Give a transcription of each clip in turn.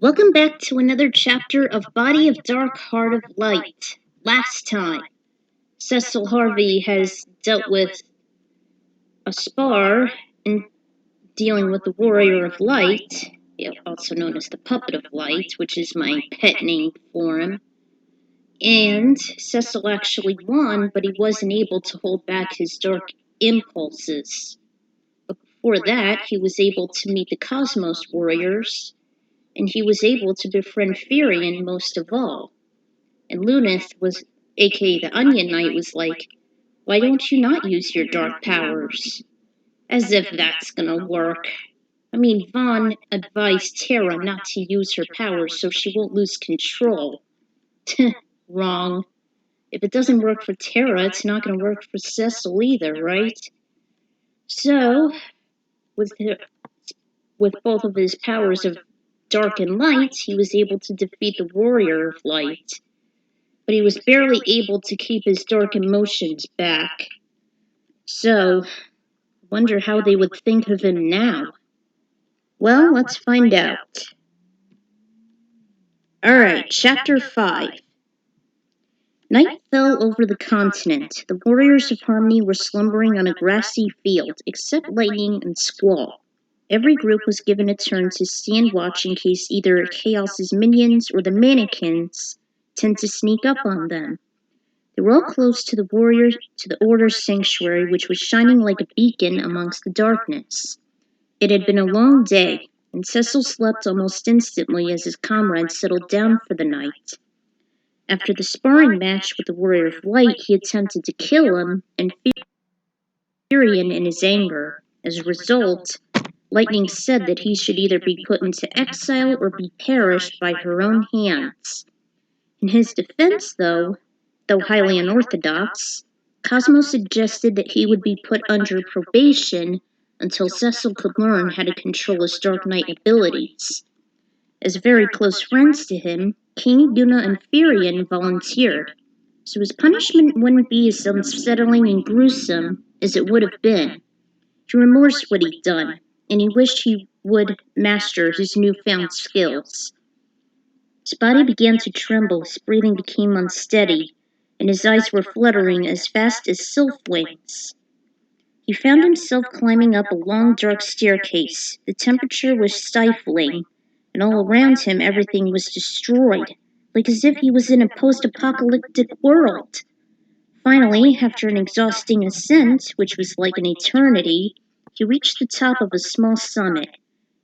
Welcome back to another chapter of Body of Dark, Heart of Light. Last time, Cecil Harvey has dealt with a spar in dealing with the Warrior of Light, also known as the Puppet of Light, which is my pet name for him. And Cecil actually won, but he wasn't able to hold back his dark impulses. But before that, he was able to meet the Cosmos Warriors, and he was able to befriend Furion most of all. And Lunith was, aka the Onion Knight, was like, why don't you not use your dark powers? As if that's gonna work. I mean, Vaughn advised Tara not to use her powers so she won't lose control. Wrong. If it doesn't work for Tara, it's not gonna work for Cecil either, right? So, with both of his powers of dark and light, he was able to defeat the Warrior of Light. But he was barely able to keep his dark emotions back. So, I wonder how they would think of him now. Well, let's find out. Alright, Chapter 5. Night fell over the continent. The warriors of Harmony were slumbering on a grassy field, except Lightning and Squall. Every group was given a turn to stand watch in case either Chaos's minions or the mannequins tend to sneak up on them. They were all close to the Order's sanctuary, which was shining like a beacon amongst the darkness. It had been a long day, and Cecil slept almost instantly as his comrades settled down for the night. After the sparring match with the Warrior of Light, he attempted to kill him, and Furion in his anger. As a result, Lightning said that he should either be put into exile or be perished by her own hands. In his defense, though highly unorthodox, Cosmo suggested that he would be put under probation until Cecil could learn how to control his Dark Knight abilities. As very close friends to him, King, Yuna, and Furion volunteered, so his punishment wouldn't be as unsettling and gruesome as it would have been. He remorsed what he'd done, and he wished he would master his newfound skills. His body began to tremble, his breathing became unsteady, and his eyes were fluttering as fast as sylph wings. He found himself climbing up a long, dark staircase. The temperature was stifling, and all around him everything was destroyed, like as if he was in a post-apocalyptic world. Finally, after an exhausting ascent, which was like an eternity, he reached the top of a small summit.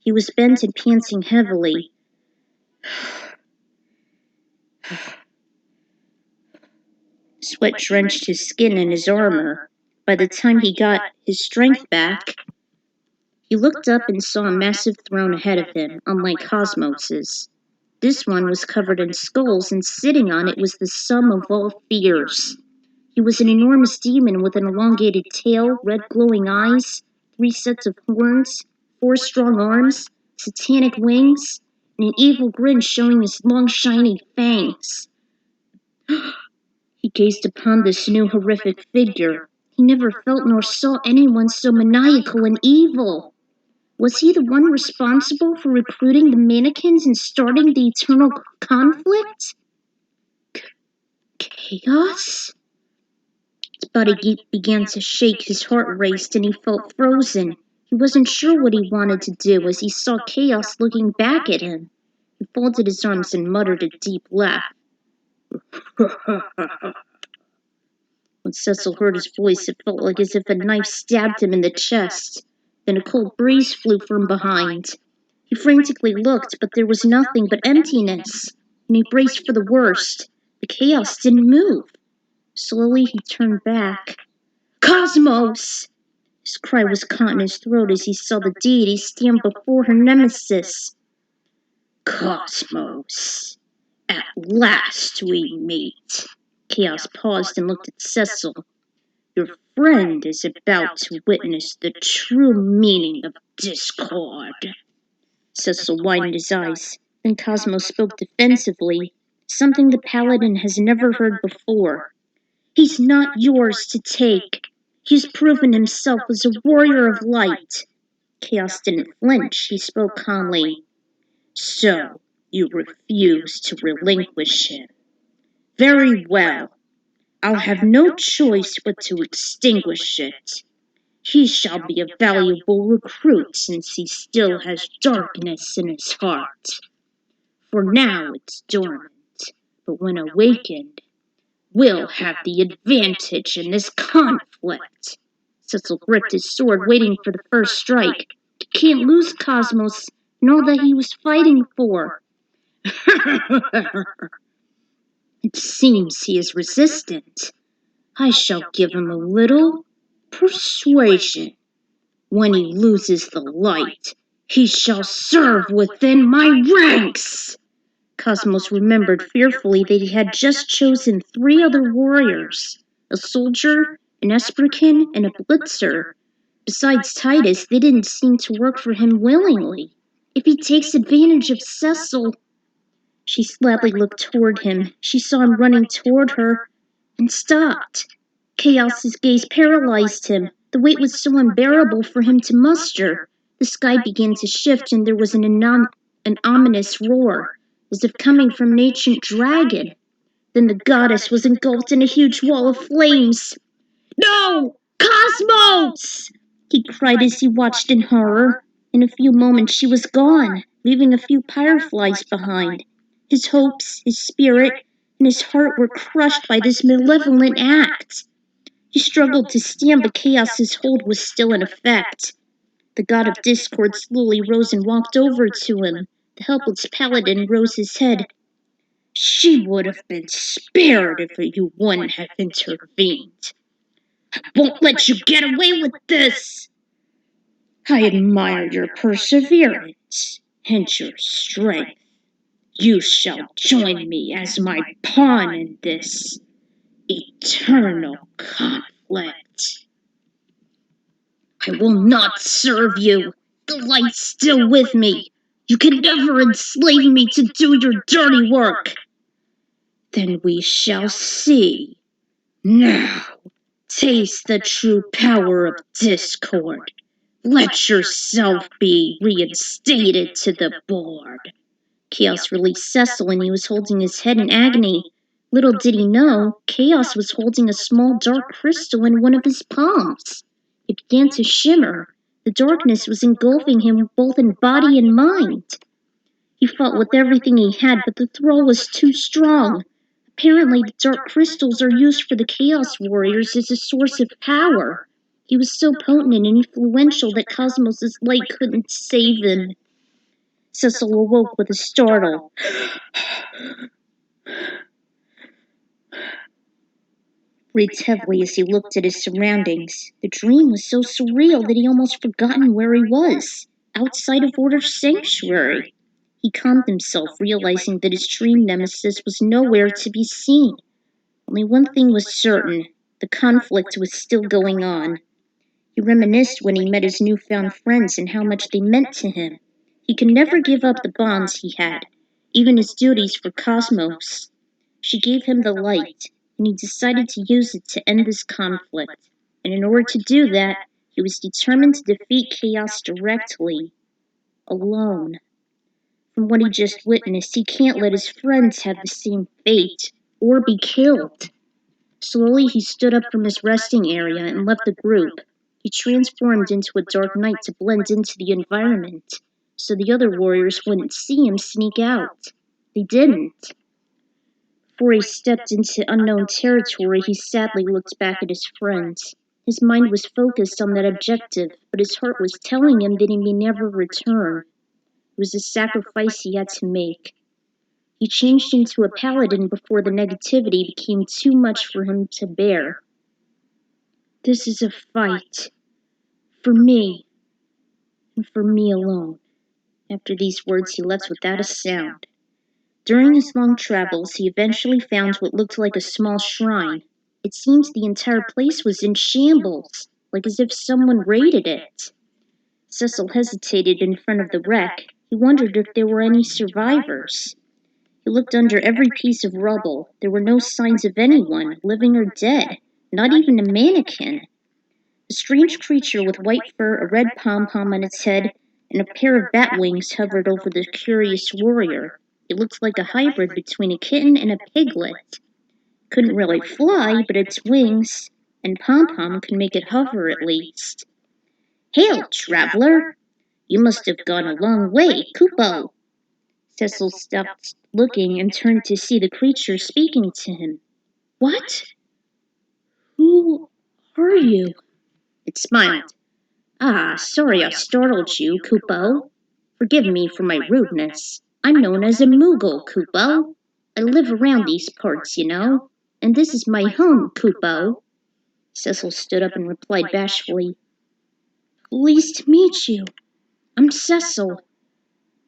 He was bent and panting heavily. Sweat drenched his skin and his armor. By the time he got his strength back, he looked up and saw a massive throne ahead of him, unlike Cosmos's. This one was covered in skulls, and sitting on it was the sum of all fears. He was an enormous demon with an elongated tail, red glowing eyes, 3 sets of horns, 4 strong arms, satanic wings, and an evil grin showing his long shiny fangs. He gazed upon this new horrific figure. He never felt nor saw anyone so maniacal and evil. Was he the one responsible for recruiting the mannequins and starting the eternal conflict? Chaos? His body began to shake, his heart raced, and he felt frozen. He wasn't sure what he wanted to do as he saw Chaos looking back at him. He folded his arms and muttered a deep laugh. When Cecil heard his voice, it felt like as if a knife stabbed him in the chest. Then a cold breeze flew from behind. He frantically looked, but there was nothing but emptiness, and he braced for the worst. The chaos didn't move. Slowly he turned back. Cosmos! His cry was caught in his throat as he saw the deity stand before her nemesis. Cosmos! At last we meet. Chaos paused and looked at Cecil. Your friend is about to witness the true meaning of discord. Cecil widened his eyes. Then Cosmos spoke defensively, something the Paladin has never heard before. He's not yours to take. He's proven himself as a warrior of light. Chaos didn't flinch. He spoke calmly. So, You refuse to relinquish him. Very well. I'll have no choice but to extinguish it. He shall be a valuable recruit since he still has darkness in his heart. For now it's dormant, but when awakened, we'll have the advantage in this conflict. Cecil gripped his sword, waiting for the first strike. He can't lose Cosmos and all that he was fighting for. It seems he is resistant. I shall give him a little persuasion. When he loses the light, he shall serve within my ranks. Cosmos remembered fearfully that he had just chosen 3 other warriors, a soldier, an Esperkin, and a blitzer. Besides Titus, they didn't seem to work for him willingly. If he takes advantage of Cecil... She slyly looked toward him. She saw him running toward her and stopped. Chaos's gaze paralyzed him. The weight was so unbearable for him to muster. The sky began to shift and there was an ominous roar, as if coming from an ancient dragon. Then the goddess was engulfed in a huge wall of flames. "No! Cosmos!" he cried as he watched in horror. In a few moments she was gone, leaving a few fireflies behind. His hopes, his spirit, and his heart were crushed by this malevolent act. He struggled to stand, but Chaos's hold was still in effect. The god of discord slowly rose and walked over to him. The helpless paladin rose his head. "She would have been spared if you wouldn't have intervened. I won't let you get away with this. I admire your perseverance and your strength. You shall join me as my pawn in this eternal conflict." "I will not serve you. The light's still with me. You can never enslave me to do your dirty work." "Then we shall see. Now, taste the true power of discord. Let yourself be reinstated to the board." Chaos released Cecil and he was holding his head in agony. Little did he know, Chaos was holding a small dark crystal in one of his palms. It began to shimmer. The darkness was engulfing him both in body and mind. He fought with everything he had, but the thrall was too strong. Apparently, the dark crystals are used for the Chaos Warriors as a source of power. He was so potent and influential that Cosmos' light couldn't save him. Cecil awoke with a startle. Breathed heavily as he looked at his surroundings. The dream was so surreal that he almost forgotten where he was, outside of Order's sanctuary. He calmed himself, realizing that his dream nemesis was nowhere to be seen. Only one thing was certain: the conflict was still going on. He reminisced when he met his newfound friends and how much they meant to him. He could never give up the bonds he had, even his duties for Cosmos. She gave him the light, and he decided to use it to end this conflict. And in order to do that, he was determined to defeat Chaos directly, alone. From what he just witnessed, he can't let his friends have the same fate, or be killed. Slowly, he stood up from his resting area and left the group. He transformed into a dark knight to blend into the environment, so the other warriors wouldn't see him sneak out. They didn't. Before he stepped into unknown territory, he sadly looked back at his friends. His mind was focused on that objective, but his heart was telling him that he may never return. It was a sacrifice he had to make. He changed into a paladin before the negativity became too much for him to bear. "This is a fight. For me. And for me alone." After these words, he left without a sound. During his long travels, he eventually found what looked like a small shrine. It seems the entire place was in shambles, like as if someone raided it. Cecil hesitated in front of the wreck. He wondered if there were any survivors. He looked under every piece of rubble. There were no signs of anyone, living or dead, not even a mannequin. A strange creature with white fur, a red pom-pom on its head, and a pair of bat wings hovered over the curious warrior. It looks like a hybrid between a kitten and a piglet. Couldn't really fly, but its wings and pom-pom could make it hover at least. Hail, traveler! You must have gone a long way, Kupo! Cecil stopped looking and turned to see the creature speaking to him. What? Who are you? It smiled. Ah, sorry I startled you, Kupo. Forgive me for my rudeness. I'm known as a Moogle, Kupo. I live around these parts, you know. And this is my home, Kupo. Cecil stood up and replied bashfully. Pleased to meet you. I'm Cecil.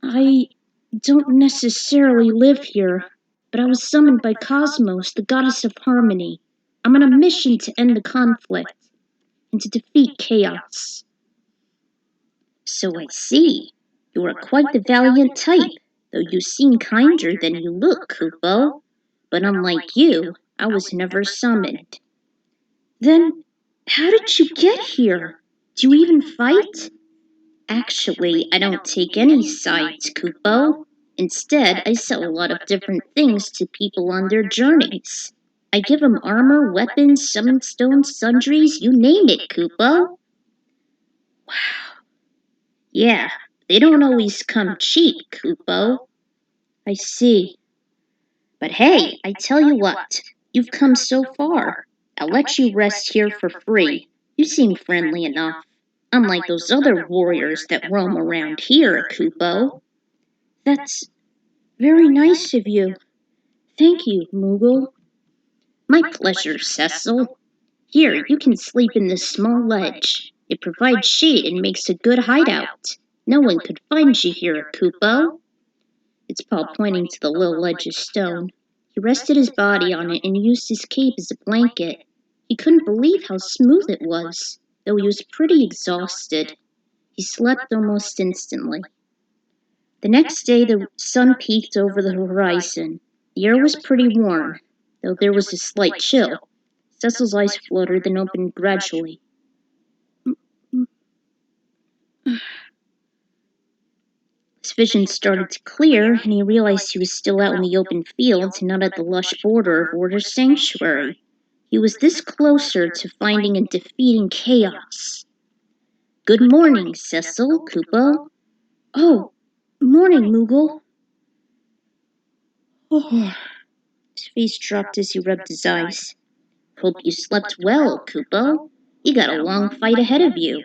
I don't necessarily live here, but I was summoned by Cosmos, the goddess of harmony. I'm on a mission to end the conflict and to defeat chaos. So I see. You are quite the valiant type, though you seem kinder than you look, Kupo. But unlike you, I was never summoned. Then, how did you get here? Do you even fight? Actually, I don't take any sides, Kupo. Instead, I sell a lot of different things to people on their journeys. I give them armor, weapons, summon stones, sundries, you name it, Kupo. Yeah, they don't always come cheap, Kupo. I see. But hey, I tell you what, you've come so far. I'll let you rest here for free. You seem friendly enough. Unlike those other warriors that roam around here, Kupo. That's very nice of you. Thank you, Moogle. My pleasure, Cecil. Here, you can sleep in this small ledge. It provides shade and makes a good hideout. No one could find you here, Kupo. Its paw pointing to the little ledge of stone. He rested his body on it and used his cape as a blanket. He couldn't believe how smooth it was, though he was pretty exhausted. He slept almost instantly. The next day the sun peeked over the horizon. The air was pretty warm, though there was a slight chill. Cecil's eyes fluttered, then opened gradually. His vision started to clear, and he realized he was still out in the open fields and not at the lush border of Order's sanctuary. He was this closer to finding and defeating chaos. Good morning, Cecil, Kupo. Oh, morning, Moogle. Oh. His face dropped as he rubbed his eyes. Hope you slept well, Kupo. You got a long fight ahead of you.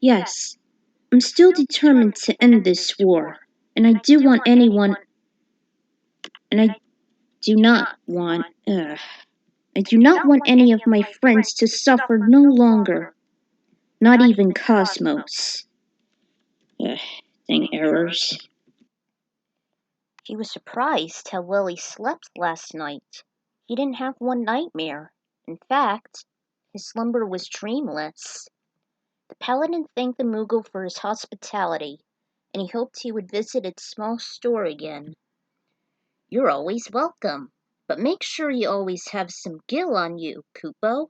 Yes, I'm still determined to end this war, and I do want anyone. And I do not want. I do not want any of my friends to suffer no longer. Not even Cosmos. Dang errors. He was surprised how well he slept last night. He didn't have one nightmare. In fact, his slumber was dreamless. The paladin thanked the Moogle for his hospitality, and he hoped he would visit its small store again. You're always welcome, but make sure you always have some gil on you, Kupo.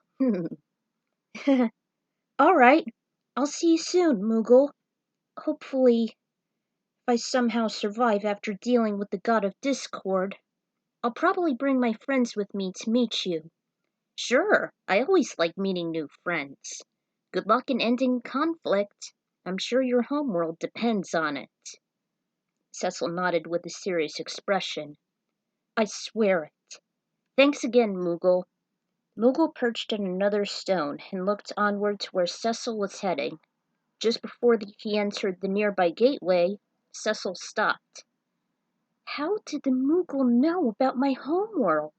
All right, I'll see you soon, Moogle. Hopefully, if I somehow survive after dealing with the god of discord, I'll probably bring my friends with me to meet you. Sure, I always like meeting new friends. Good luck in ending conflict. I'm sure your homeworld depends on it. Cecil nodded with a serious expression. I swear it. Thanks again, Moogle. Moogle perched on another stone and looked onward to where Cecil was heading. Just before he entered the nearby gateway, Cecil stopped. How did the Moogle know about my homeworld?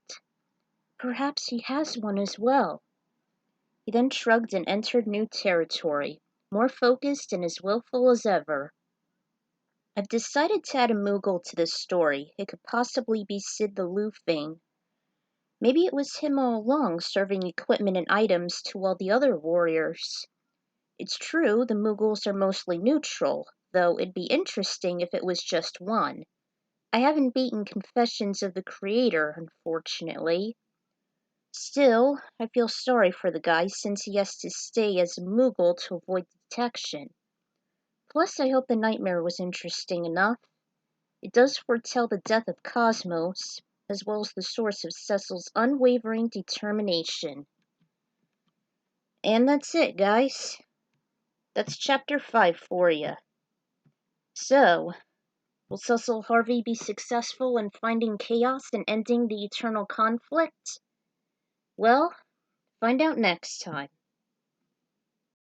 Perhaps he has one as well. He then shrugged and entered new territory, more focused and as willful as ever. I've decided to add a Moogle to this story. It could possibly be Sid the Lufane. Maybe it was him all along, serving equipment and items to all the other warriors. It's true, the Moogles are mostly neutral, though it'd be interesting if it was just one. I haven't beaten Confessions of the Creator, unfortunately. Still, I feel sorry for the guy since he has to stay as a Moogle to avoid detection. Plus, I hope the nightmare was interesting enough. It does foretell the death of Cosmos, as well as the source of Cecil's unwavering determination. And that's it, guys. That's chapter 5 for you. So, will Cecil Harvey be successful in finding chaos and ending the eternal conflict? Well, find out next time.